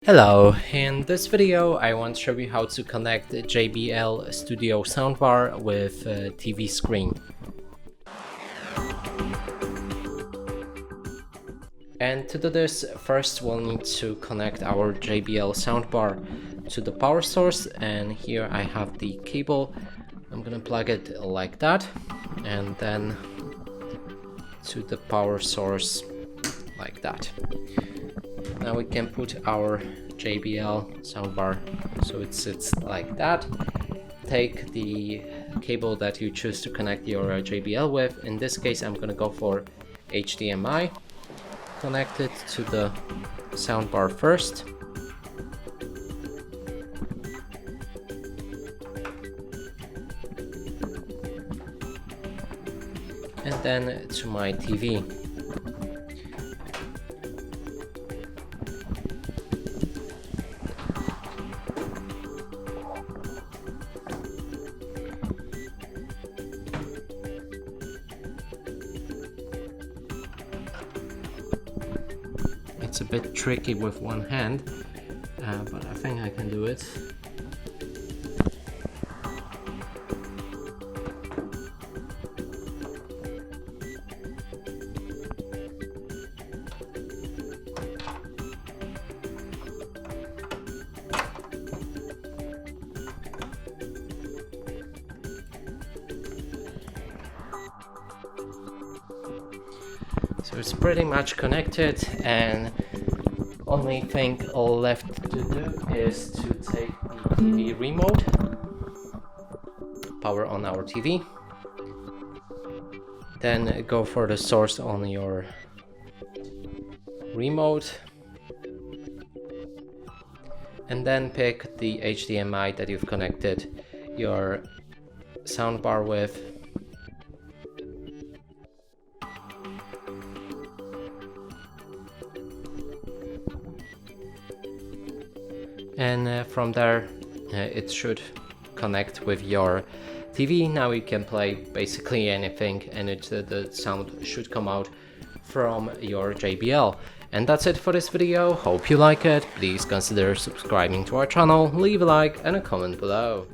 Hello, in this video I want to show you how to connect the JBL Studio soundbar with a TV screen. And to do this, first we'll need to connect our JBL soundbar to the power source, and here I have the cable. I'm gonna plug it like that, and then to the power source like that. Now we can put our JBL soundbar so it sits like that. Take the cable that you choose to connect your JBL with. In this case I'm gonna go for HDMI. Connect it to the soundbar first. And then to my TV. It's a bit tricky with one hand, but I think I can do it. So it's pretty much connected, and only thing left to do is to take the TV remote, power on our TV, then go for the source on your remote, and then pick the HDMI that you've connected your soundbar with. And from there it should connect with your TV. Now you can play basically anything, and the sound should come out from your JBL. And that's it for this video. Hope you like it. Please consider subscribing to our channel, leave a like and a comment below.